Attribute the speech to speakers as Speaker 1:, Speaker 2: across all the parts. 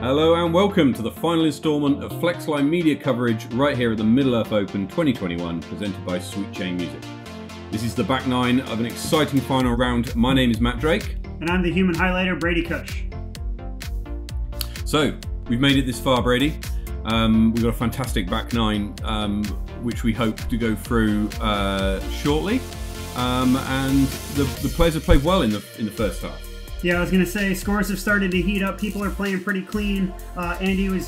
Speaker 1: Hello and welcome to the final instalment of Flexline media coverage right here at the Middle-earth Open 2021, presented by Sweet Chain Music. This is the back nine of an exciting final round. My name is Matt Drake.
Speaker 2: And I'm the human highlighter, Brady Kuech.
Speaker 1: So, we've made it this far, Brady. We've got a fantastic back nine, which we hope to go through shortly. And the players have played well in the first half.
Speaker 2: Yeah, I was going to say, scores have started to heat up. People are playing pretty clean. Andy was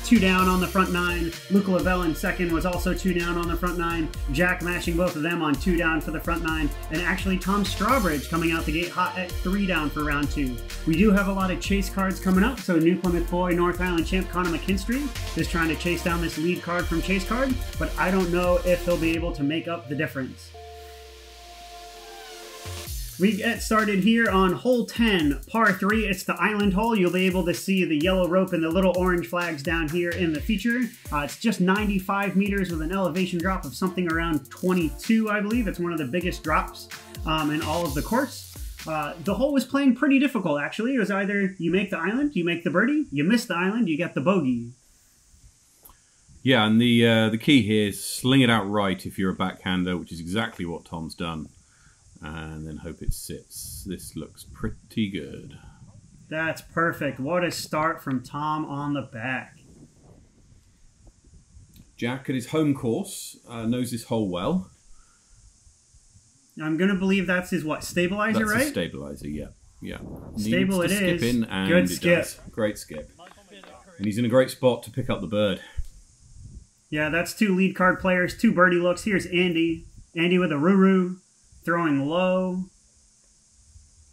Speaker 2: 2 down on the front nine. Lebel in second was also 2 down on the front nine. Jack mashing both of them on 2 down for the front nine. And actually, Tom Strawbridge coming out the gate hot at 3 down for round 2. We do have a lot of chase cards coming up. So New Plymouth boy, North Island champ Connor McKinstry is trying to chase down this lead card from chase card. But I don't know if he'll be able to make up the difference. We get started here on hole 10, par 3. It's the island hole. You'll be able to see the yellow rope and the little orange flags down here in the feature. It's just 95 meters with an elevation drop of something around 22, I believe. It's one of the biggest drops in all of the course. The hole was playing pretty difficult, actually. It was either you make the island, you make the birdie, you miss the island, you get the bogey.
Speaker 1: Yeah, and the key here is sling it out right if you're a backhander, which is exactly what Tom's done. And then hope it sits. This looks pretty good.
Speaker 2: That's perfect. What a start from Tom on the back.
Speaker 1: Jack at his home course knows this hole well.
Speaker 2: I'm going to believe that's his, what, stabilizer,
Speaker 1: that's
Speaker 2: right?
Speaker 1: That's a stabilizer, yeah. Yeah.
Speaker 2: Stable it is.
Speaker 1: Skip in and
Speaker 2: good skip.
Speaker 1: Does. Great skip. And he's in a great spot to pick up the bird.
Speaker 2: Yeah, that's 2 lead card players, 2 birdie looks. Here's Andy. Andy with a roo-roo. Throwing low.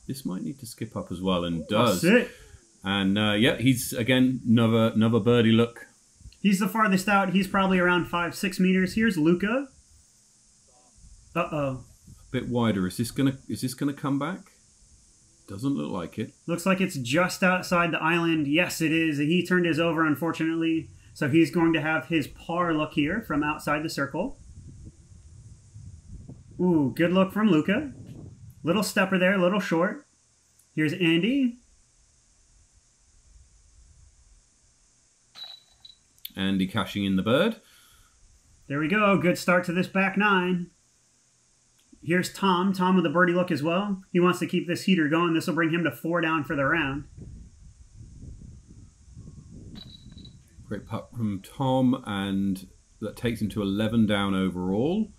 Speaker 1: This might need to skip up as well, and does.
Speaker 2: That's it.
Speaker 1: And yeah, he's again another birdie look.
Speaker 2: He's the farthest out. He's probably around 5-6 meters. Here's Luca.
Speaker 1: A bit wider. Is this gonna come back? Doesn't look like it.
Speaker 2: Looks like it's just outside the island. Yes, it is. He turned his over, unfortunately. So he's going to have his par look here from outside the circle. Ooh, good look from Luca. Little stepper there, a little short. Here's Andy.
Speaker 1: Andy cashing in the bird.
Speaker 2: There we go. Good start to this back nine. Here's Tom. Tom with a birdie look as well. He wants to keep this heater going. This will bring him to 4 down for the round.
Speaker 1: Great putt from Tom, and that takes him to 11 down overall.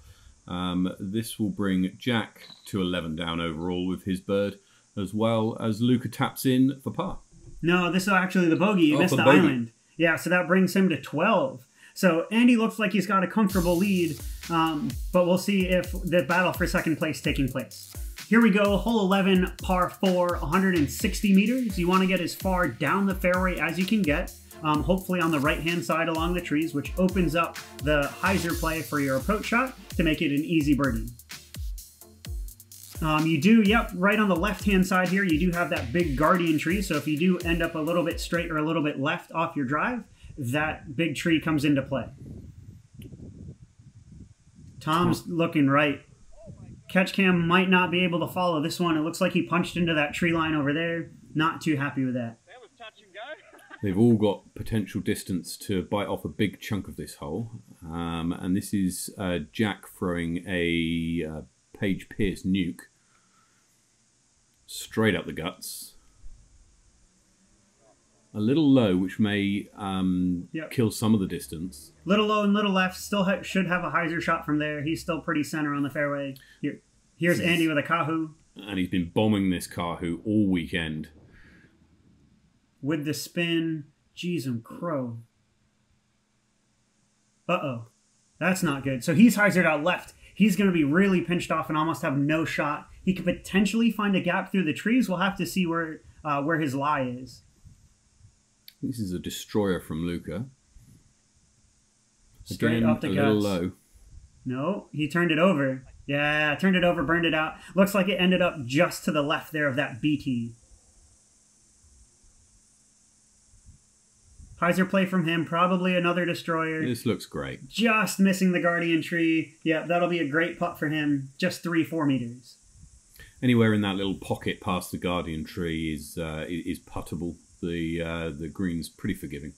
Speaker 1: This will bring Jack to 11 down overall with his bird, as well as Luca taps in for par.
Speaker 2: No, this is actually the bogey. He missed the island. Yeah, so that brings him to 12. So Andy looks like he's got a comfortable lead, but we'll see if the battle for second place taking place. Here we go, hole 11, par 4, 160 meters. You want to get as far down the fairway as you can get. Hopefully on the right-hand side along the trees, which opens up the hyzer play for your approach shot to make it an easy birdie. You do, yep, right on the left-hand side here, you do have that big guardian tree, so if you do end up a little bit straight or a little bit left off your drive, that big tree comes into play. Tom's looking right. Catch cam might not be able to follow this one. It looks like he punched into that tree line over there. Not too happy with that.
Speaker 1: They've all got potential distance to bite off a big chunk of this hole. And this is Jack throwing a Page Pierce nuke straight up the guts. A little low, which may kill some of the distance.
Speaker 2: Little low and little left. Still should have a hyzer shot from there. He's still pretty center on the fairway. Here's Andy with a Kahoo.
Speaker 1: And he's been bombing this Kahoo all weekend.
Speaker 2: With the spin, jeez and crow. Uh-oh. That's not good. So he's hyzered out left. He's going to be really pinched off and almost have no shot. He could potentially find a gap through the trees. We'll have to see where his lie is.
Speaker 1: This is a destroyer from Luca.
Speaker 2: Straight
Speaker 1: Again,
Speaker 2: up the guts.
Speaker 1: A little low.
Speaker 2: No, he turned it over. Yeah, turned it over, burned it out. Looks like it ended up just to the left there of that BT. Hyzer play from him, probably another destroyer.
Speaker 1: This looks great.
Speaker 2: Just missing the guardian tree. Yeah, that'll be a great putt for him. Just 3-4 meters.
Speaker 1: Anywhere in that little pocket past the guardian tree is puttable. the green's pretty forgiving.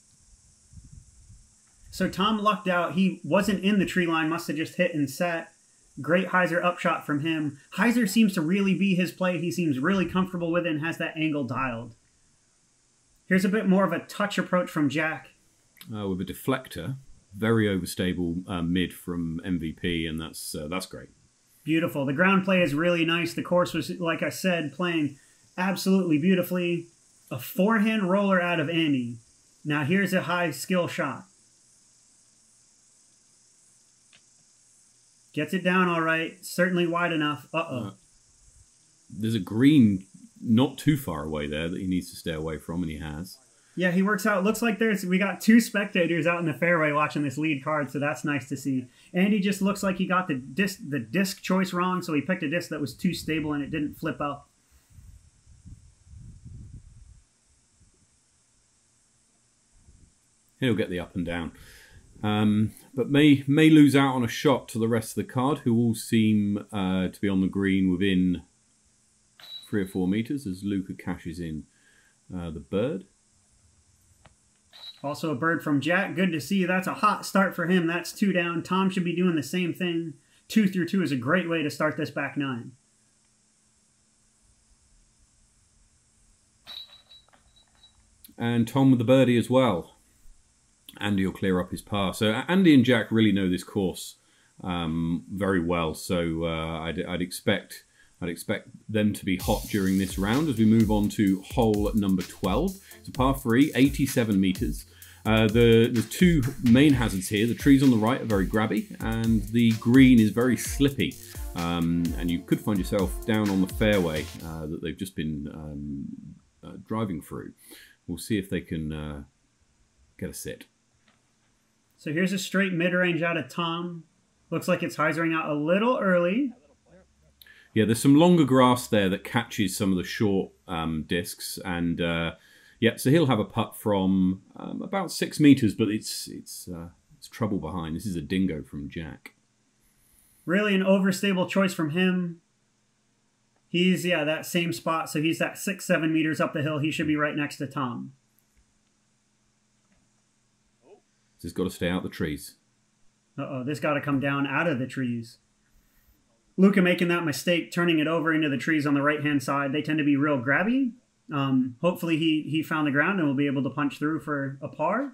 Speaker 2: So Tom lucked out. He wasn't in the tree line, must have just hit and set. Great hyzer upshot from him. Hyzer seems to really be his play. He seems really comfortable with it and has that angle dialed. Here's a bit more of a touch approach from Jack.
Speaker 1: With a deflector, very overstable mid from MVP, and that's great.
Speaker 2: Beautiful. The ground play is really nice. The course was, like I said, playing absolutely beautifully. A forehand roller out of Andy. Now here's a high skill shot. Gets it down all right. Certainly wide enough. Uh-oh.
Speaker 1: There's a green not too far away there that he needs to stay away from, and he has.
Speaker 2: Yeah, he works out. Looks like we got 2 spectators out in the fairway watching this lead card, so that's nice to see. Andy just looks like he got the disc choice wrong, so he picked a disc that was too stable and it didn't flip up.
Speaker 1: He'll get the up and down. But may lose out on a shot to the rest of the card, who all seem to be on the green within 3 or 4 meters as Luca cashes in the bird.
Speaker 2: Also a bird from Jack. Good to see. That's a hot start for him. That's 2 down. Tom should be doing the same thing. 2 through 2 is a great way to start this back 9.
Speaker 1: And Tom with the birdie as well. Andy will clear up his par. So Andy and Jack really know this course very well. So I'd expect them to be hot during this round as we move on to hole number 12. It's a par 3, 87 meters. The 2 main hazards here. The trees on the right are very grabby, and the green is very slippy. And you could find yourself down on the fairway that they've just been driving through. We'll see if they can get a sit.
Speaker 2: So here's a straight mid-range out of Tom. Looks like it's hyzering out a little early.
Speaker 1: Yeah, there's some longer grass there that catches some of the short discs, and yeah, so he'll have a putt from about 6 meters, but it's trouble behind. This is a dingo from Jack.
Speaker 2: Really an overstable choice from him. He's that same spot, so he's that 6-7 meters up the hill. He should be right next to Tom.
Speaker 1: This has got to stay out the trees.
Speaker 2: Uh-oh, this got to come down out of the trees. Luca making that mistake, turning it over into the trees on the right-hand side. They tend to be real grabby. Hopefully he found the ground and will be able to punch through for a par.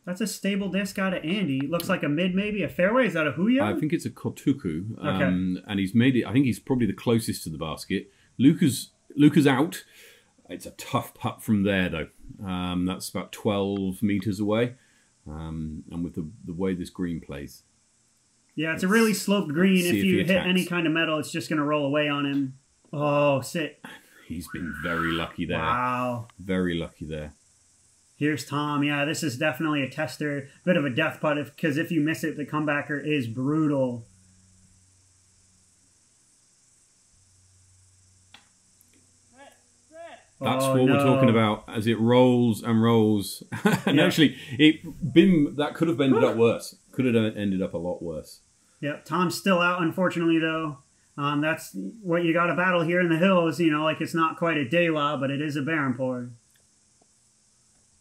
Speaker 2: That's a stable disc out of Andy. Looks like a mid, maybe a fairway. Is that a Huya?
Speaker 1: I think it's a Kotuku.
Speaker 2: Okay.
Speaker 1: And he's made it. I think he's probably the closest to the basket. Luca's out. It's a tough putt from there, though. That's about 12 meters away. And with the way this green plays.
Speaker 2: Yeah, it's a really sloped green. If you hit
Speaker 1: attacks.
Speaker 2: any kind of metal, it's just going to roll away on him. Oh, sit.
Speaker 1: He's been very lucky there.
Speaker 2: Wow.
Speaker 1: Very lucky there.
Speaker 2: Here's Tom. Yeah, this is definitely a tester. Bit of a death putt, because if you miss it, the comebacker is brutal.
Speaker 1: That's what we're talking about as it rolls and rolls. And actually, that could have ended up worse. Could have ended up a lot worse.
Speaker 2: Yep, Tom's still out, unfortunately, though. That's what you got to battle here in the hills. You know, like it's not quite a Dayla, but it is a Baronport.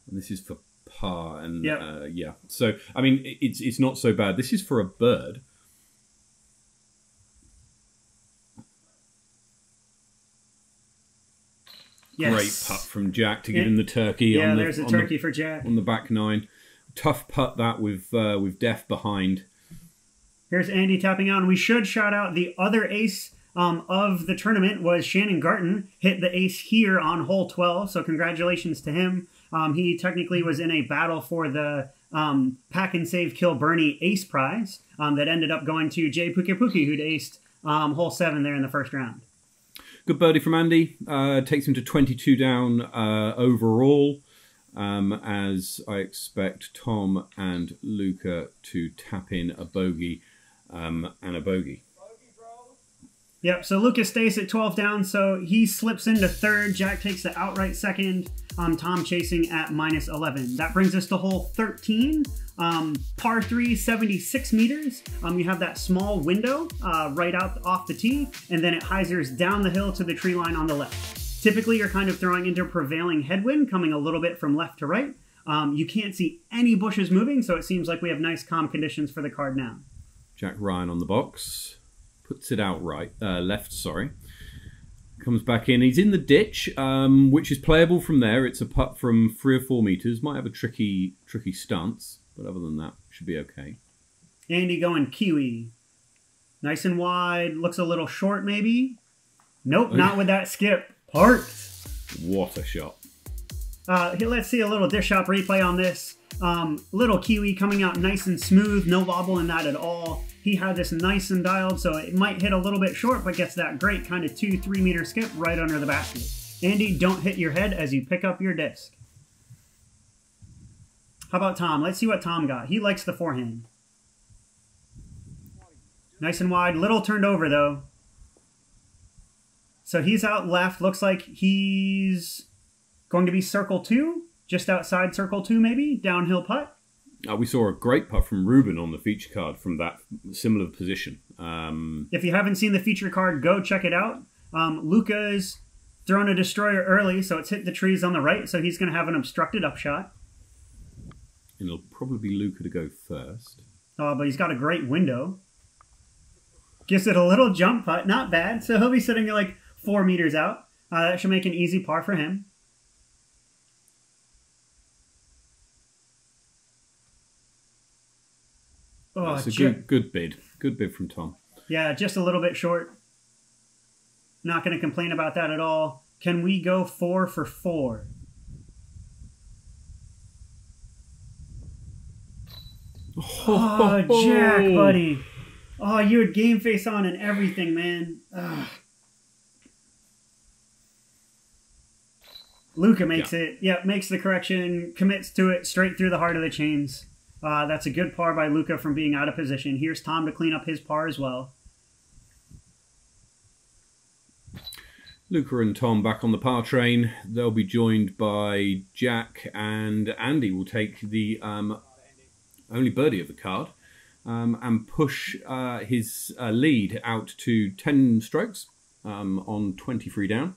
Speaker 1: And this is for par, and yeah. So I mean, it's not so bad. This is for a bird.
Speaker 2: Yes.
Speaker 1: Great putt from Jack to give him the turkey.
Speaker 2: Yeah, there's a turkey for Jack
Speaker 1: on the back 9. Tough putt that with Def behind.
Speaker 2: Here's Andy tapping out, and we should shout out the other ace of the tournament was Shannon Garton. Hit the ace here on hole 12, so congratulations to him. He technically was in a battle for the Pack and Save Kill Bernie ace prize that ended up going to Jay Pukepuki, who'd aced hole 7 there in the first round.
Speaker 1: Good birdie from Andy. Takes him to 22 down overall, as I expect Tom and Luca to tap in a bogey and a bogey.
Speaker 2: Yep, so Lucas stays at 12 down, so he slips into third. Jack takes the outright second. Tom chasing at -11. That brings us to hole 13. Par 3, 76 meters. You have that small window right out off the tee, and then it hyzers down the hill to the tree line on the left. Typically, you're kind of throwing into prevailing headwind, coming a little bit from left to right. You can't see any bushes moving, so it seems like we have nice calm conditions for the card now.
Speaker 1: Jack Ryan on the box. Puts it out left, sorry. Comes back in. He's in the ditch, which is playable from there. It's a putt from 3 or 4 meters. Might have a tricky stance, but other than that, should be okay.
Speaker 2: Andy going Kiwi. Nice and wide. Looks a little short, maybe. Nope, not with that skip. Parked.
Speaker 1: What a shot.
Speaker 2: Let's see a little dish shop replay on this. Little Kiwi coming out nice and smooth. No wobble in that at all. He had this nice and dialed, so it might hit a little bit short, but gets that great kind of 2-3 meter skip right under the basket. Andy, don't hit your head as you pick up your disc. How about Tom? Let's see what Tom got. He likes the forehand. Nice and wide. Little turned over, though. So he's out left. Looks like he's going to be circle 2. Just outside circle 2, maybe. Downhill putt.
Speaker 1: We saw a great putt from Ruben on the feature card from that similar position.
Speaker 2: If you haven't seen the feature card, go check it out. Luca's thrown a destroyer early, so it's hit the trees on the right, so he's going to have an obstructed upshot.
Speaker 1: And it'll probably be Luca to go first.
Speaker 2: But he's got a great window. Gives it a little jump putt, not bad. So he'll be sitting like 4 meters out. That should make an easy par for him. Oh,
Speaker 1: that's a good bid. Good bid from Tom.
Speaker 2: Yeah, just a little bit short. Not going to complain about that at all. Can we go 4 for 4? Oh, Jack, buddy. Oh, you had game face on and everything, man. Ugh. Luca makes it. Yep, makes the correction, commits to it straight through the heart of the chains. That's a good par by Luca from being out of position. Here's Tom to clean up his par as well.
Speaker 1: Luca and Tom back on the par train. They'll be joined by Jack, and Andy will take the only birdie of the card and push his lead out to 10 strokes on 23 down.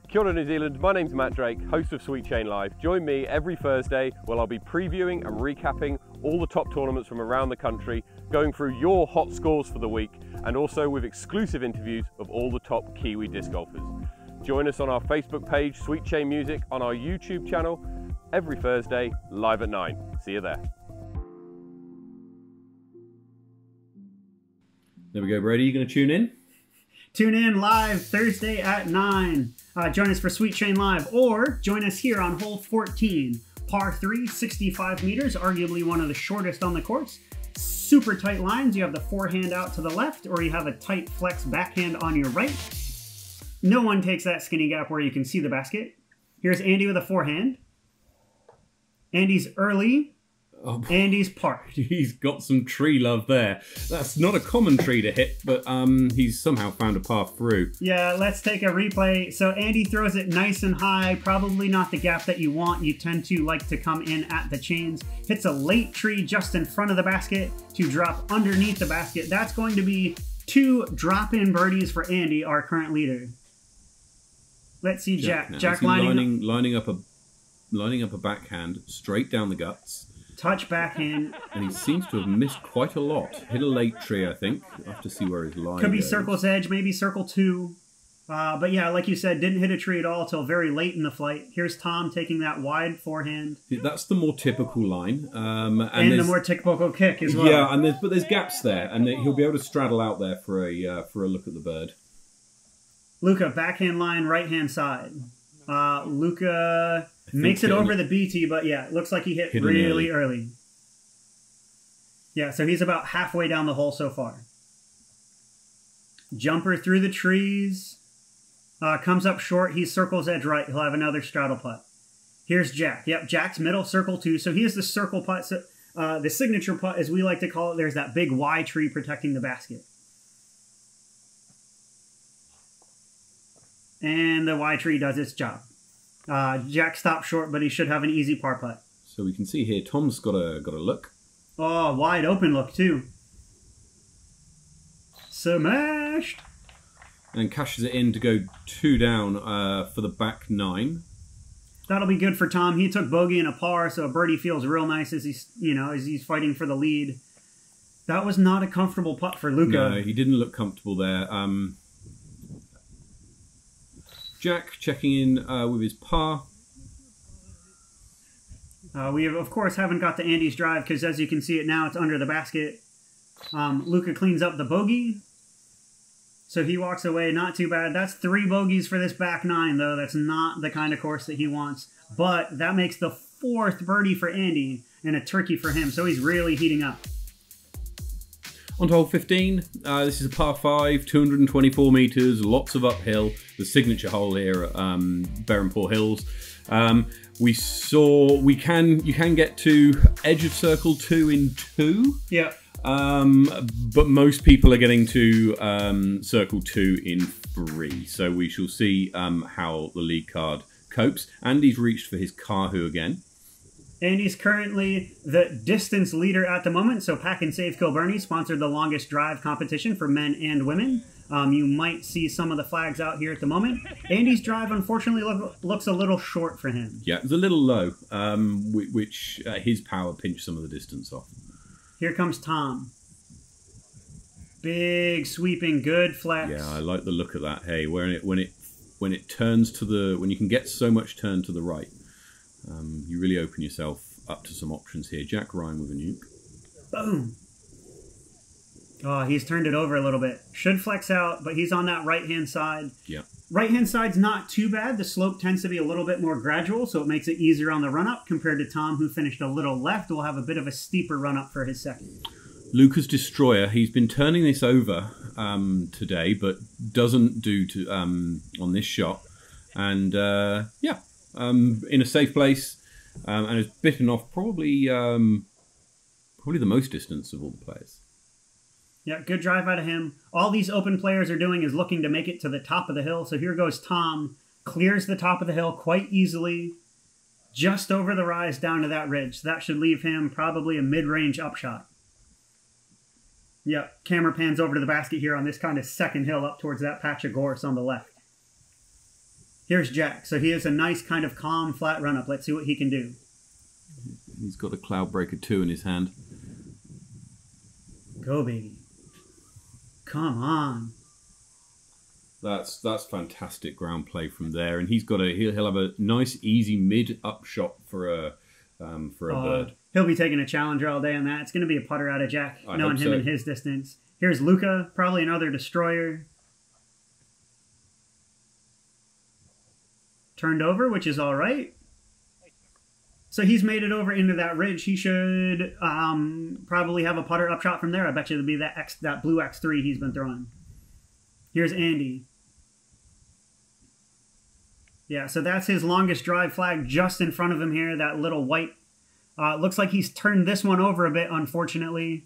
Speaker 3: Kia ora New Zealand, my name's Matt Drake, host of Sweet Chain Live. Join me every Thursday where I'll be previewing and recapping all the top tournaments from around the country, going through your hot scores for the week, and also with exclusive interviews of all the top Kiwi disc golfers. Join us on our Facebook page, Sweet Chain Music, on our YouTube channel, every Thursday, live at 9. See you there.
Speaker 1: There we go, Brady. You going to tune in?
Speaker 2: Tune in live Thursday at 9. Join us for Sweet Chain Live, or join us here on hole 14. Par 3, 65 meters, arguably one of the shortest on the course. Super tight lines. You have the forehand out to the left, or you have a tight flex backhand on your right. No one takes that skinny gap where you can see the basket. Here's Andy with a forehand. Andy's early.
Speaker 1: Oh,
Speaker 2: Andy's parked.
Speaker 1: He's got some tree love there. That's not a common tree to hit, but he's somehow found a path through.
Speaker 2: Yeah, let's take a replay. So Andy throws it nice and high, probably not the gap that you want. You tend to like to come in at the chains. Hits a late tree just in front of the basket to drop underneath the basket. That's going to be 2 drop-in birdies for Andy, our current leader. Let's see Jack. Jack
Speaker 1: lining up a backhand straight down the guts.
Speaker 2: Touch backhand.
Speaker 1: And he seems to have missed quite a lot. Hit a late tree, I think. I'll have to see where his line
Speaker 2: Could be
Speaker 1: goes.
Speaker 2: circle's edge, maybe circle 2. But yeah, like you said, didn't hit a tree at all until very late in the flight. Here's Tom taking that wide forehand.
Speaker 1: That's the more typical line.
Speaker 2: And the more typical kick as well.
Speaker 1: Yeah, but there's gaps there, and he'll be able to straddle out there for a look at the bird.
Speaker 2: Luca, backhand line, right-hand side. Luca makes it over the BT, but yeah, it looks like he hit really early. Yeah, so he's about halfway down the hole so far. Jumper through the trees. Comes up short. He circles edge right. He'll have another straddle putt. Here's Jack. Yep, Jack's middle circle 2. So he has the circle putt. So, the signature putt, as we like to call it, there's that big Y tree protecting the basket. And the Y tree does its job. Jack stopped short, but he should have an easy par putt.
Speaker 1: So we can see here, Tom's got a look.
Speaker 2: Oh, wide open look too. Smashed.
Speaker 1: And cashes it in to go 2 down for the back 9.
Speaker 2: That'll be good for Tom. He took bogey and a par, so a birdie feels real nice as he's, as he's fighting for the lead. That was not a comfortable putt for Luca.
Speaker 1: No, he didn't look comfortable there. Jack checking in with his par.
Speaker 2: We, of course, haven't got to Andy's drive because, as you can see it now, it's under the basket. Luca cleans up the bogey. So he walks away, not too bad. That's 3 bogeys for this back 9, though. That's not the kind of course that he wants. But that makes the 4th birdie for Andy and a turkey for him. So he's really heating up.
Speaker 1: On to hole 15. This is a par 5, 224 metres, lots of uphill. The signature hole here at Berrenport Hills. You can get to edge of circle 2 in 2.
Speaker 2: Yeah.
Speaker 1: But most people are getting to circle 2 in 3. So we shall see how the lead card copes. Andy's reached for his Kahoo again.
Speaker 2: Andy's currently the distance leader at the moment. So Pack and Save Kilburney sponsored the longest drive competition for men and women. You might see some of the flags out here at the moment. Andy's drive, unfortunately, looks a little short for him.
Speaker 1: Yeah, it's a little low, which his power pinched some of the distance off.
Speaker 2: Here comes Tom. Big sweeping, good flex.
Speaker 1: Yeah, I like the look of that. Hey, when it turns to the, when you can get so much turn to the right, you really open yourself up to some options here. Jack Ryan with a nuke.
Speaker 2: Boom. Oh, he's turned it over a little bit. Should flex out, but he's on that right-hand side.
Speaker 1: Yeah.
Speaker 2: Right-hand side's not too bad. The slope tends to be a little bit more gradual, so it makes it easier on the run-up compared to Tom, who finished a little left. Will have a bit of a steeper run-up for his second.
Speaker 1: Lucas Destroyer, he's been turning this over today, but doesn't do to on this shot. And yeah, in a safe place, and has bitten off probably the most distance of all the players.
Speaker 2: Yeah, good drive out of him. All these open players are doing is looking to make it to the top of the hill. So here goes Tom. Clears the top of the hill quite easily. Just over the rise down to that ridge. So that should leave him probably a mid-range upshot. Yep, camera pans over to the basket here on this kind of second hill up towards that patch of gorse on the left. Here's Jack. So he has a nice kind of calm, flat run-up. Let's see what he can do.
Speaker 1: He's got a Cloudbreaker 2 in his hand.
Speaker 2: Go, baby. Come on.
Speaker 1: That's fantastic ground play from there, and he'll have a nice easy mid up shot for a bird.
Speaker 2: He'll be taking a challenger all day on that. It's going to be a putter out of Jack, knowing him
Speaker 1: so.
Speaker 2: and his distance. Here's Luca, probably another destroyer. Turned over, which is all right. So he's made it over into that ridge. He should probably have a putter up shot from there. I bet you it'll be that blue X3 he's been throwing. Here's Andy. Yeah, so that's his longest drive flag just in front of him here, that little white. Looks like he's turned this one over a bit, unfortunately.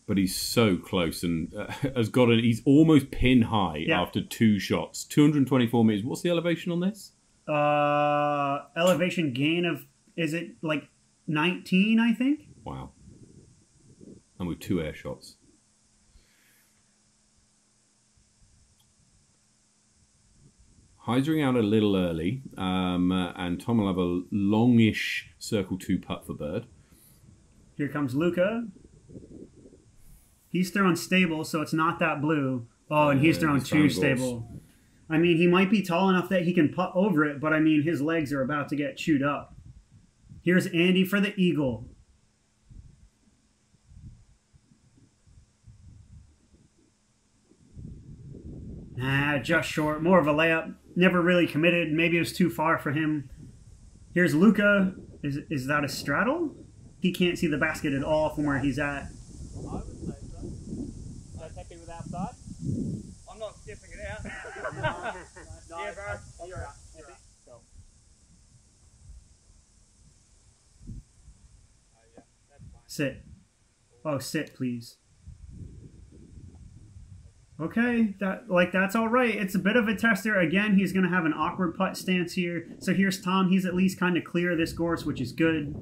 Speaker 1: But he's so close and he's almost pin high after 2 shots. 224 meters. What's the elevation on this?
Speaker 2: Elevation gain of, is it like 19, I think?
Speaker 1: Wow. And with 2 air shots. Hydering out a little early, and Tom will have a longish circle 2 putt for bird.
Speaker 2: Here comes Luca. He's throwing stable, so it's not that blue. Oh, and he's throwing 2 stable. I mean, he might be tall enough that he can putt over it, but I mean, his legs are about to get chewed up. Here's Andy for the eagle. Nah, just short. More of a layup. Never really committed. Maybe it was too far for him. Here's Luca. Is that a straddle? He can't see the basket at all from where he's at.
Speaker 4: I would say so. Is that happy with outside? I'm not skipping it out. No, yeah, bro. You're out. Cool. Oh, yeah, that's fine.
Speaker 2: Sit. Oh, sit, please. Okay, that's all right. It's a bit of a tester. Again, he's going to have an awkward putt stance here. So here's Tom. He's at least kind of clear of this course, which is good.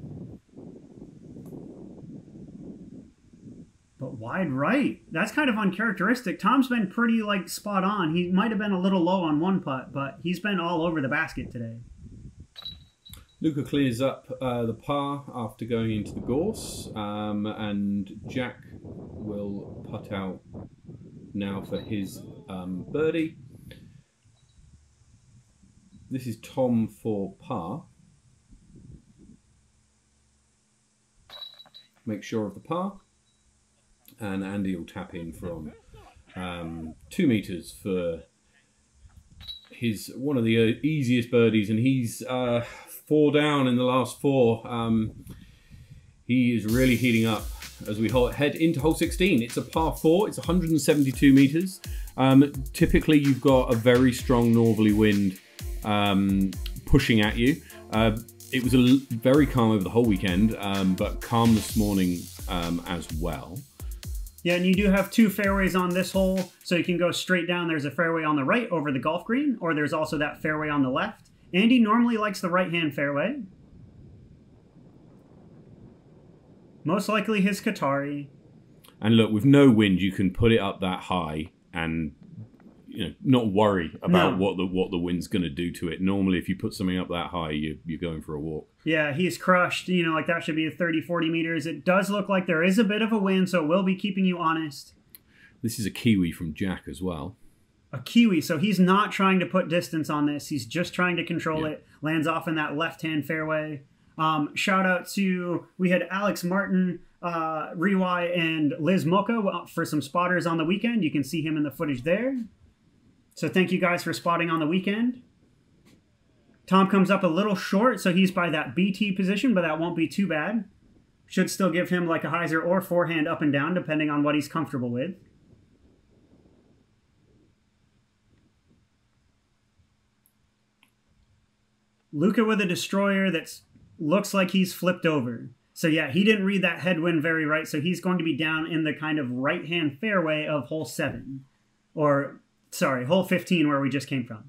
Speaker 2: But wide right. That's kind of uncharacteristic. Tom's been pretty, like, spot on. He might have been a little low on one putt, but he's been all over the basket today.
Speaker 1: Luca clears up the par after going into the gorse, and Jack will putt out now for his birdie. This is Tom for par. Make sure of the par. And Andy will tap in from 2 meters for one of the easiest birdies, and he's 4 down in the last 4. He is really heating up as we head into hole 16. It's a par 4. It's 172 meters. Typically, you've got a very strong northerly wind pushing at you. It was very calm over the whole weekend, but calm this morning as well.
Speaker 2: Yeah, and you do have 2 fairways on this hole, so you can go straight down. There's a fairway on the right over the golf green, or there's also that fairway on the left. Andy normally likes the right-hand fairway. Most likely his Qatari.
Speaker 1: And look, with no wind, you can put it up that high and not worry about what the wind's going to do to it. Normally, if you put something up that high, you're going for a walk. Yeah,
Speaker 2: he's crushed. Like that should be 30, 40 meters. It does look like there is a bit of a wind, so it will be keeping you honest.
Speaker 1: This is a Kiwi from Jack as well.
Speaker 2: A Kiwi, so he's not trying to put distance on this. He's just trying to control it. Lands off in that left-hand fairway. Shout out to, we had Alex Martin, Rewy, and Liz Mocha for some spotters on the weekend. You can see him in the footage there. So thank you guys for spotting on the weekend. Tom comes up a little short, so he's by that BT position, but that won't be too bad. Should still give him like a hyzer or forehand up and down, depending on what he's comfortable with. Luca with a destroyer that looks like he's flipped over. So yeah, he didn't read that headwind very right, so he's going to be down in the kind of right-hand fairway of hole 7. Or, sorry, hole 15 where we just came from.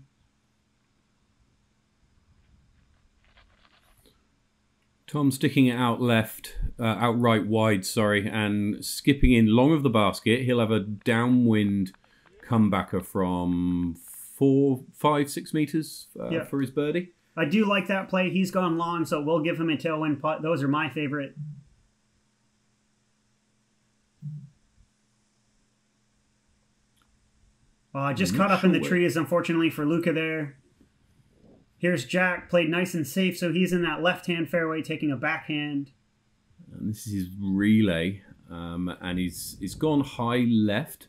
Speaker 1: Tom sticking it out left, outright wide, sorry, and skipping in long of the basket. He'll have a downwind comebacker from 4, 5, 6 meters for his birdie.
Speaker 2: I do like that play. He's gone long, so we'll give him a tailwind putt. Those are my favorite. Just caught up in the trees, unfortunately, for Luca there. Here's Jack, played nice and safe, so he's in that left-hand fairway taking a backhand.
Speaker 1: And this is his relay, and he's gone high left.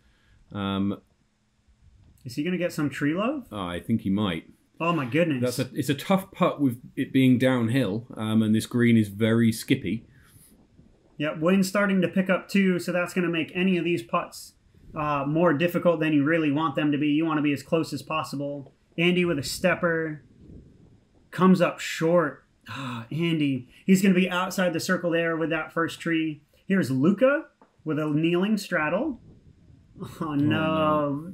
Speaker 2: Is he going to get some tree love?
Speaker 1: I think he might.
Speaker 2: Oh my goodness.
Speaker 1: It's a tough putt with it being downhill, and this green is very skippy.
Speaker 2: Yep, wind's starting to pick up too, so that's going to make any of these putts more difficult than you really want them to be. You want to be as close as possible. Andy with a stepper. Comes up short. Andy. He's going to be outside the circle there with that first tree. Here's Luca with a kneeling straddle. Oh, no.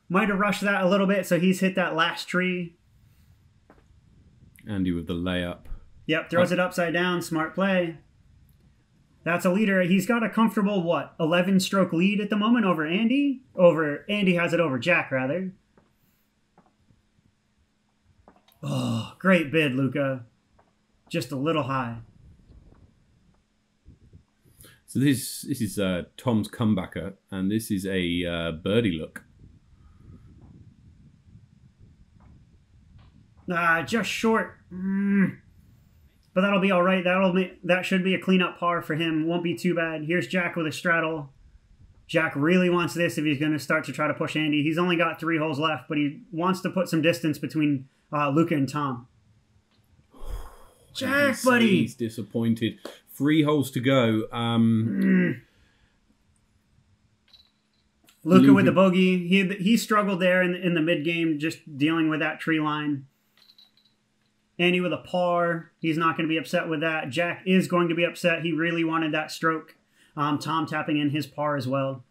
Speaker 2: Might have rushed that a little bit, so he's hit that last tree.
Speaker 1: Andy with the layup.
Speaker 2: Yep, throws it upside down. Smart play. That's a leader. He's got a comfortable, 11-stroke lead at the moment over Andy? Andy has it over Jack, rather. Oh, great bid, Luca. Just a little high.
Speaker 1: So this is Tom's comebacker, and this is a birdie look.
Speaker 2: Just short. But that'll be all right. That should be a cleanup par for him. Won't be too bad. Here's Jack with a straddle. Jack really wants this if he's going to start to try to push Andy. He's only got 3 holes left, but he wants to put some distance between Luca and Tom. Jack, buddy!
Speaker 1: He's disappointed. 3 holes to go.
Speaker 2: Luca with the bogey. He struggled there in the mid-game, just dealing with that tree line. Andy with a par. He's not going to be upset with that. Jack is going to be upset. He really wanted that stroke. Tom tapping in his par as well.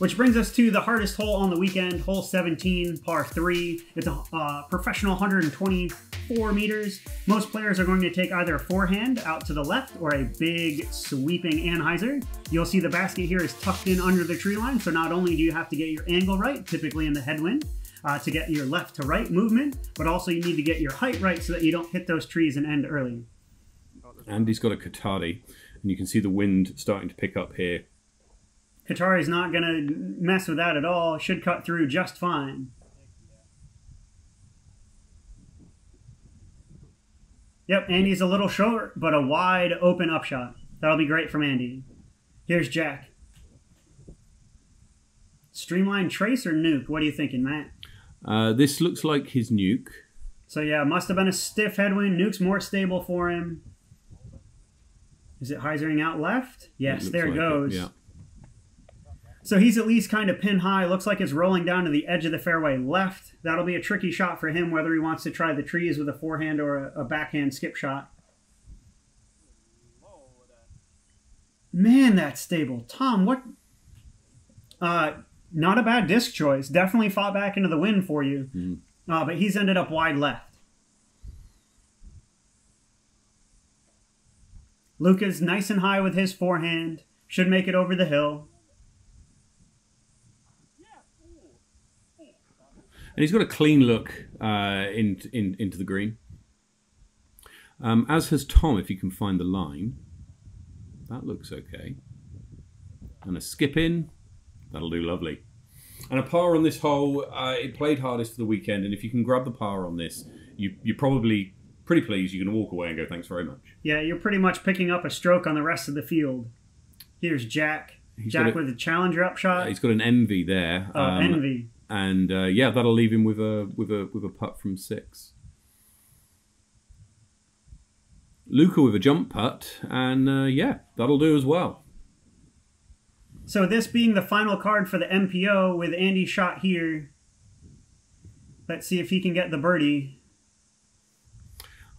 Speaker 2: Which brings us to the hardest hole on the weekend, hole 17, par 3. It's a professional 124 meters. Most players are going to take either a forehand out to the left or a big sweeping anhyzer. You'll see the basket here is tucked in under the tree line, so not only do you have to get your angle right, typically in the headwind, to get your left to right movement, but also you need to get your height right so that you don't hit those trees and end early.
Speaker 1: Andy's got a Katari, and you can see the wind starting to pick up here.
Speaker 2: Katari's not going to mess with that at all. Should cut through just fine. Yep, Andy's a little short, but a wide open upshot. That'll be great from Andy. Here's Jack. Streamline trace or nuke? What are you thinking, Matt?
Speaker 1: This looks like his nuke.
Speaker 2: So yeah, must have been a stiff headwind. Nuke's more stable for him. Is it hyzering out left? Yes, there it goes.
Speaker 1: Yeah.
Speaker 2: So he's at least kind of pin high. Looks like it's rolling down to the edge of the fairway left. That'll be a tricky shot for him, whether he wants to try the trees with a forehand or a backhand skip shot. Man, that's stable. Tom, what? Not a bad disc choice. Definitely fought back into the wind for you. But he's ended up wide left. Luca's nice and high with his forehand. Should make it over the hill.
Speaker 1: And he's got a clean look into the green. As has Tom, if you can find the line. That looks okay. And a skip in. That'll do lovely. And a par on this hole. It played hardest for the weekend. And if you can grab the par on this, you're probably pretty pleased. You can walk away and go, thanks very much.
Speaker 2: Yeah, you're pretty much picking up a stroke on the rest of the field. Here's Jack. Jack with a challenger upshot.
Speaker 1: He's got an envy there.
Speaker 2: Envy.
Speaker 1: And yeah, that'll leave him with a putt from 6. Luca with a jump putt, and yeah, that'll do as well.
Speaker 2: So this being the final card for the MPO with Andy's shot here. Let's see if he can get the birdie.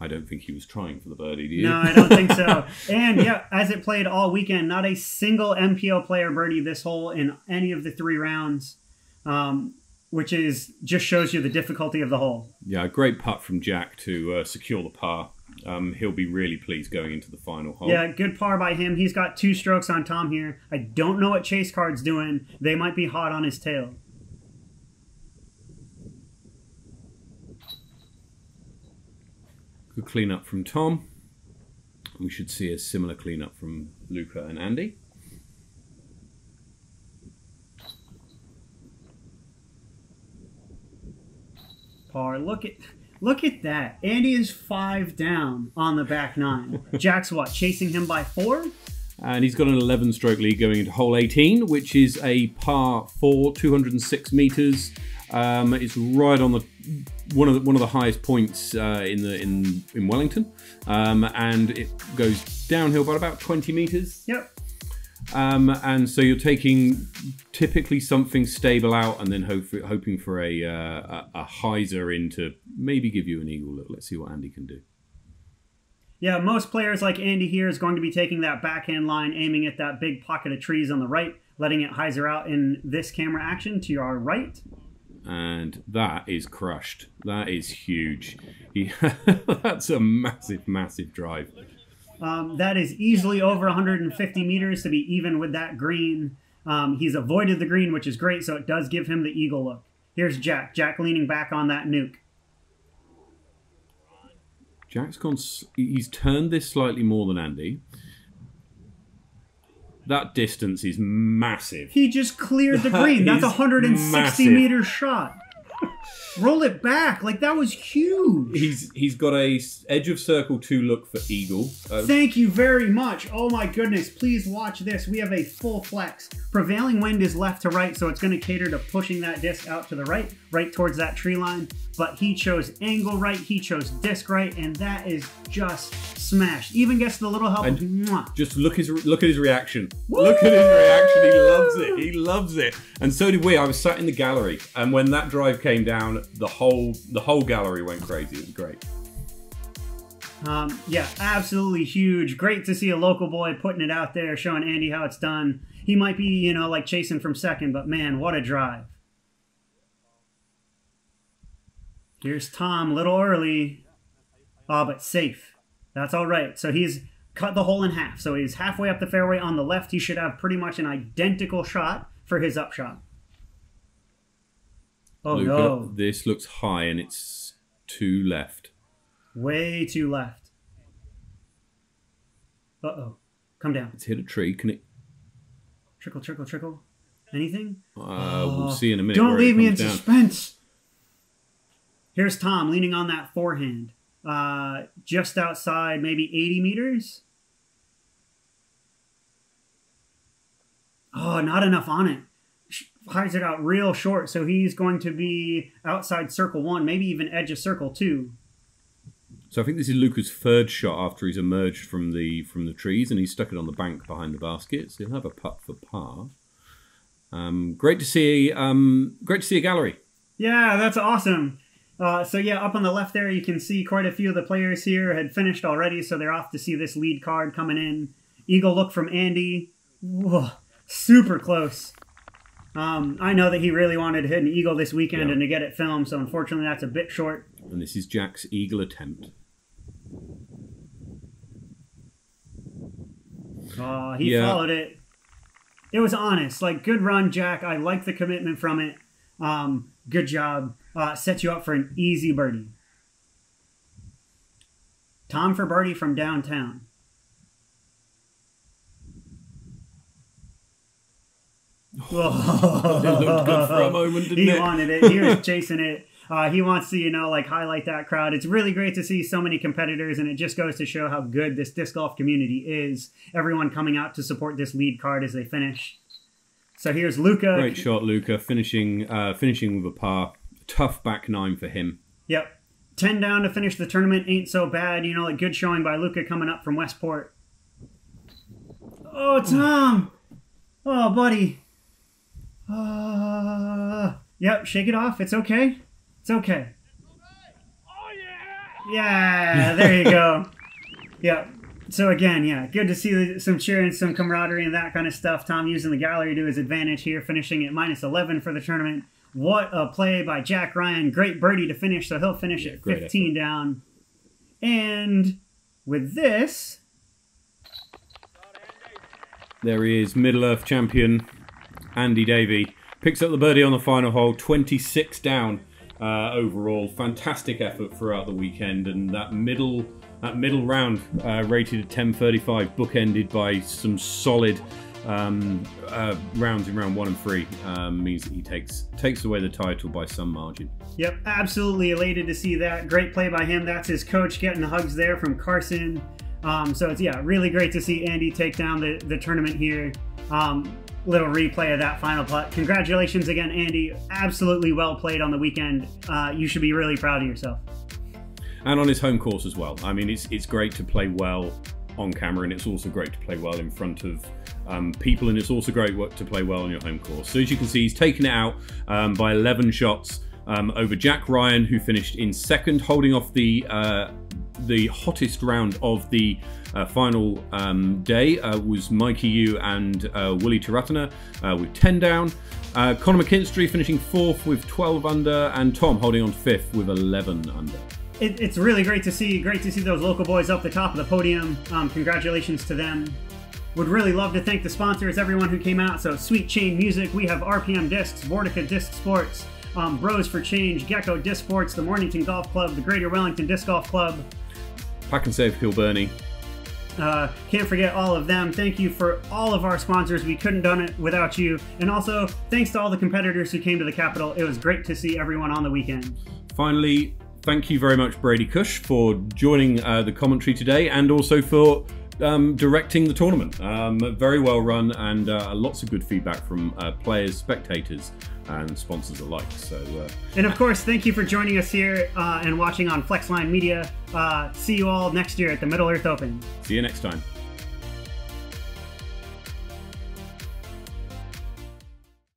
Speaker 1: I don't think he was trying for the birdie, do you?
Speaker 2: No, I don't think so. And yeah, as it played all weekend, not a single MPO player birdie this hole in any of the 3 rounds. Which is just shows you the difficulty of the hole.
Speaker 1: Yeah, great putt from Jack to secure the par. He'll be really pleased going into the final hole.
Speaker 2: Yeah, good par by him. He's got 2 strokes on Tom here. I don't know what Chase Card's doing. They might be hot on his tail.
Speaker 1: Good cleanup from Tom. We should see a similar cleanup from Luca and Andy.
Speaker 2: Par. Look at that. Andy is 5 down on the back 9. Jack's what? Chasing him by 4?
Speaker 1: And he's got an 11-stroke lead going into hole 18, which is a par 4, 206 meters. It's right on the one of the highest points in Wellington, and it goes downhill by about 20 meters.
Speaker 2: Yep.
Speaker 1: And so you're taking typically something stable out and then hoping for a hyzer in to maybe give you an eagle look. Let's see what Andy can do.
Speaker 2: Yeah, most players like Andy here is going to be taking that backhand line, aiming at that big pocket of trees on the right, letting it hyzer out in this camera action to your right.
Speaker 1: And that is crushed. That is huge. That's a massive, massive drive.
Speaker 2: That is easily over 150 meters to be even with that green. He's avoided the green, which is great, so it does give him the eagle look. Here's Jack. Jack leaning back on that nuke.
Speaker 1: Jack's gone... He's turned this slightly more than Andy. That distance is massive.
Speaker 2: He just cleared the green. That's a 160 meter shot. Roll it back. Like, that was huge.
Speaker 1: He's got a edge of circle 2 look for eagle.
Speaker 2: Thank you very much. Oh my goodness. Please watch this. We have a full flex. Prevailing wind is left to right, so it's going to cater to pushing that disc out to the right, right towards that tree line. But he chose angle right, he chose disc right, and that is just smashed. Even gets the little help.
Speaker 1: Just look at his reaction. Woo! Look at his reaction. He loves it. He loves it. And so did we. I was sat in the gallery, and when that drive came down, the whole gallery went crazy. It was great.
Speaker 2: Yeah, absolutely huge. Great to see a local boy putting it out there, showing Andy how it's done. He might be, you know, like chasing from second, but man, what a drive. Here's Tom, little early. Oh, but safe. That's all right. So he's cut the hole in half. So he's halfway up the fairway on the left. He should have pretty much an identical shot for his upshot. Oh,
Speaker 1: Luca,
Speaker 2: no.
Speaker 1: this looks high and it's too left.
Speaker 2: Way too left. Uh-oh. Come down.
Speaker 1: It's hit a tree. Can it?
Speaker 2: Trickle, trickle, trickle. Anything?
Speaker 1: We'll see in a minute.
Speaker 2: Don't leave me in
Speaker 1: down.
Speaker 2: suspense. Here's Tom leaning on that forehand. Just outside, maybe 80 meters. Oh, not enough on it. Hides it out real short, so he's going to be outside circle 1, maybe even edge of circle 2.
Speaker 1: So I think this is Luca's third shot after he's emerged from the trees, and he's stuck it on the bank behind the basket. So he'll have a putt for par. Great to see a gallery.
Speaker 2: Yeah, that's awesome. So yeah, up on the left there, you can see quite a few of the players here had finished already, so they're off to see this lead card coming in. Eagle look from Andy. Whoa, super close. I know that he really wanted to hit an eagle this weekend and to get it filmed, so unfortunately that's a bit short.
Speaker 1: And this is Jack's eagle attempt.
Speaker 2: Oh, he followed it. It was honest. Like, good run, Jack. I like the commitment from it. Good job. Set you up for an easy birdie. Tom for birdie from downtown.
Speaker 1: Oh, it looked good for a moment, didn't it?
Speaker 2: He wanted it. He was chasing it. He wants to, you know, like highlight that crowd. It's really great to see so many competitors, and it just goes to show how good this disc golf community is. Everyone coming out to support this lead card as they finish. So here's Luca.
Speaker 1: Great shot, Luca, finishing with a par. Tough back 9 for him.
Speaker 2: Yep. 10 down to finish the tournament. Ain't so bad. You know, like good showing by Luca coming up from Westport. Oh, Tom. Oh, buddy. Yep, shake it off. It's okay. It's okay.
Speaker 4: Oh, yeah!
Speaker 2: Yeah, there you go. Yep. So again, yeah, good to see some cheering, some camaraderie and that kind of stuff. Tom using the gallery to his advantage here, finishing at -11 for the tournament. What a play by Jack Ryan. Great birdie to finish, so he'll finish at 15 down. And with this...
Speaker 1: There he is, Middle-earth champion, Andy Davy. Picks up the birdie on the final hole, 26 down overall. Fantastic effort throughout the weekend, and that middle round rated at 10.35, bookended by some solid rounds in round 1 and 3, means that he takes away the title by some margin.
Speaker 2: Yep, absolutely elated to see that. Great play by him. That's his coach getting hugs there from Carson. So it's, yeah, really great to see Andy take down the tournament here. Little replay of that final putt. Congratulations again, Andy. Absolutely well played on the weekend. You should be really proud of yourself.
Speaker 1: And on his home course as well. I mean, it's great to play well on camera, and it's also great to play well in front of people, and it's also great to play well on your home course. So as you can see, he's taken it out by 11 shots over Jack Ryan, who finished in second, holding off the hottest round of the final day was Mikey Yu and Willie Taratana with 10 down. Connor McKinstry finishing 4th with 12 under, and Tom holding on 5th with 11 under.
Speaker 2: It's really great to see those local boys up the top of the podium. Congratulations to them. Would really love to thank the sponsors, everyone who came out. So Sweet Chain Music, we have RPM Discs, Vortica Disc Sports, Bros for Change, Gecko Disc Sports, the Mornington Golf Club, the Greater Wellington Disc Golf Club.
Speaker 1: Pack and Save Kilburney.
Speaker 2: Can't forget all of them. Thank you for all of our sponsors. We couldn't have done it without you. And also, thanks to all the competitors who came to the Capitol. It was great to see everyone on the weekend.
Speaker 1: Finally, thank you very much, Brady Kuech, for joining the commentary today, and also for directing the tournament. Very well run, and lots of good feedback from players, spectators, and sponsors alike. So,
Speaker 2: and of course, thank you for joining us here and watching on Flexline Media. See you all next year at the Middle Earth Open.
Speaker 1: See you next time.